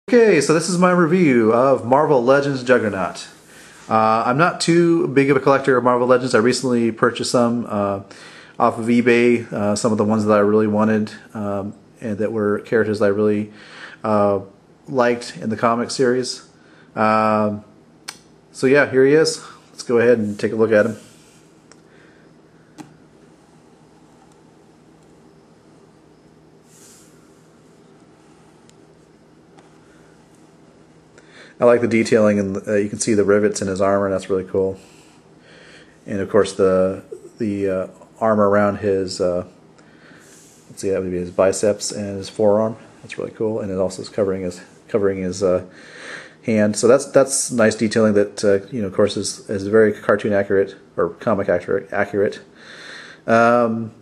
Okay, so this is my review of Marvel Legends Juggernaut. I'm not too big of a collector of Marvel Legends. I recently purchased some off of eBay, some of the ones that I really wanted and that were characters that I really liked in the comic series. So yeah, here he is. Let's go ahead and take a look at him. I like the detailing, and you can see the rivets in his armor. That's really cool. And of course, the armor around his let's see, that would be his biceps and his forearm. That's really cool, and it also is covering his hand. So that's nice detailing. That of course, is very cartoon accurate or comic accurate. One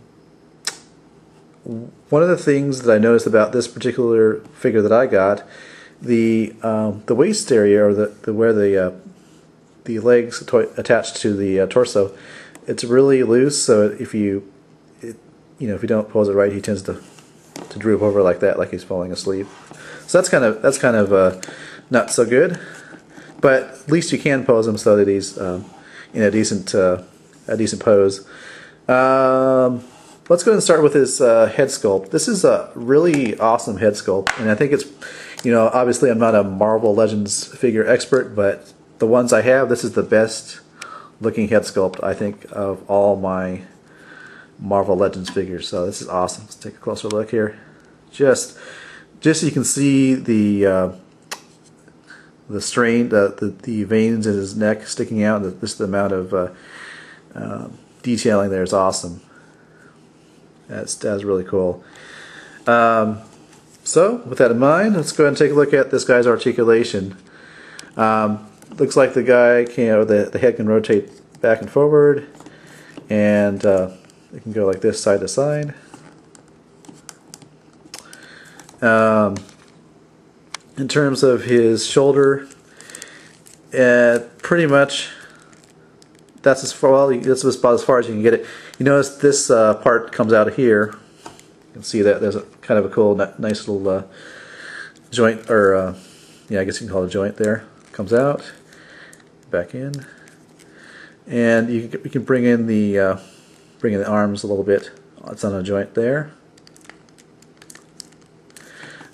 of the things that I noticed about this particular figure that I got, the waist area, or where the legs attached to the torso, it's really loose. So if you don't pose it right, he tends to droop over like that, like he's falling asleep. So that's kind of not so good. But at least you can pose him so that he's in a decent pose. Let's go ahead and start with his head sculpt. This is a really awesome head sculpt, and I think it's, obviously I'm not a Marvel Legends figure expert, but the ones I have, this is the best looking head sculpt, I think, of all my Marvel Legends figures. So this is awesome. Let's take a closer look here. Just so you can see the strain, the veins in his neck sticking out, and just the amount of detailing there is awesome. That's really cool. So, with that in mind, let's go ahead and take a look at this guy's articulation. Looks like the guy the head can rotate back and forward, and it can go like this, side to side. In terms of his shoulder, pretty much that's that's about as far as you can get it. You notice this part comes out of here. You can see that there's a kind of a cool, nice little joint, or yeah, I guess you can call it a joint there. Comes out, back in, and you can bring in the arms a little bit. It's on a joint there.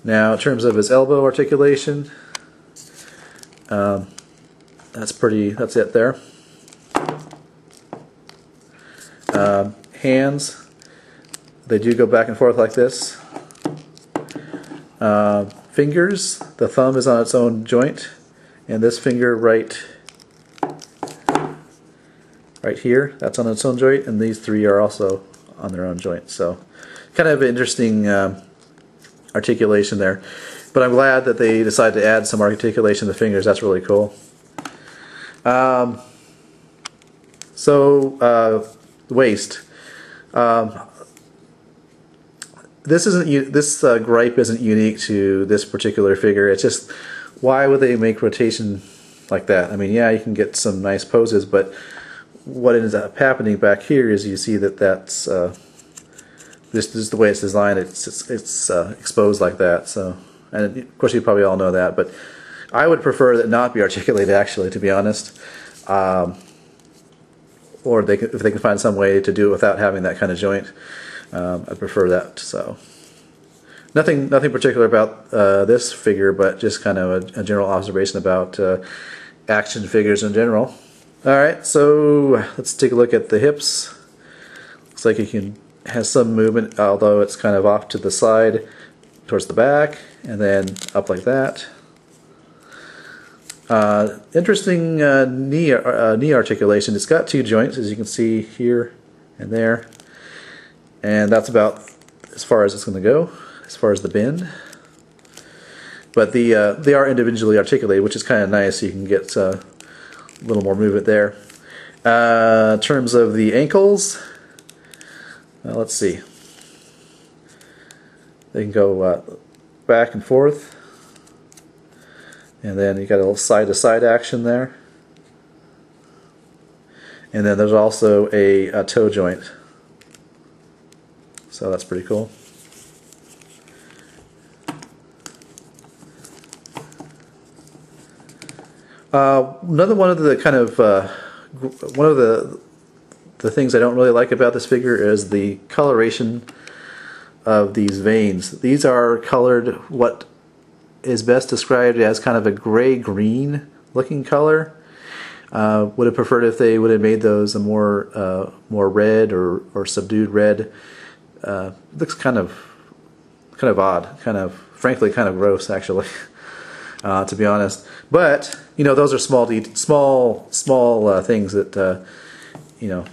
Now, in terms of his elbow articulation, that's it there. Hands, they do go back and forth like this. Fingers, the thumb is on its own joint, and this finger right here, that's on its own joint, and these three are also on their own joint. So kind of interesting articulation there. But I'm glad that they decided to add some articulation to the fingers. That's really cool. Waist. This gripe isn't unique to this particular figure. It's just, why would they make rotation like that? I mean, yeah, you can get some nice poses, but what ends up happening back here is you see that's this is the way it's designed. It's exposed like that. So, and of course you probably all know that, but I would prefer that not be articulated, actually, to be honest. Or if they can find some way to do it without having that kind of joint, I'd prefer that. So nothing particular about this figure, but just kind of a general observation about action figures in general. Alright, so let's take a look at the hips. Looks like has some movement, although it's kind of off to the side towards the back, and then up like that. Interesting knee articulation. It's got two joints, as you can see here and there, and that's about as far as it's going to go, as far as the bend. But they are individually articulated, which is kind of nice. You can get a little more movement there. In terms of the ankles, let's see. They can go back and forth. And then you got a little side-to-side action there. And then there's also a toe joint. So that's pretty cool. Another one of the kind of one of the things I don't really like about this figure is the coloration of these veins. These are colored what is best described as kind of a gray-green looking color. Would have preferred if they would have made those a more red or subdued red. Looks kind of odd, frankly kind of gross actually, to be honest. But you know, those are small things that you know,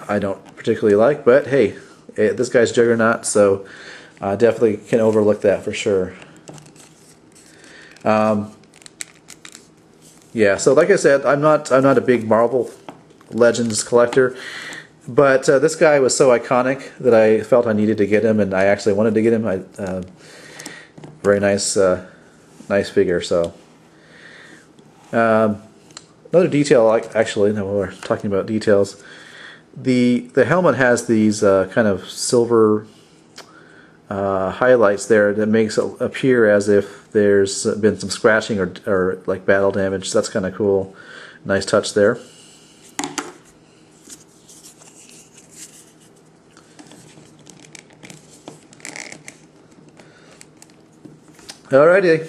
I don't particularly like. But hey, this guy's Juggernaut, so definitely can overlook that for sure. Yeah, so like I said, I'm not a big Marvel Legends collector, but this guy was so iconic that I felt I needed to get him, and I actually wanted to get him. Very nice, nice figure. So another detail, actually, now we're talking about details. The helmet has these kind of silver highlights there that makes it appear as if there's been some scratching or like battle damage. So that's kind of cool. Nice touch there. Alrighty,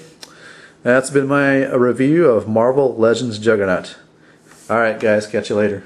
that's been my review of Marvel Legends Juggernaut. Alright guys, catch you later.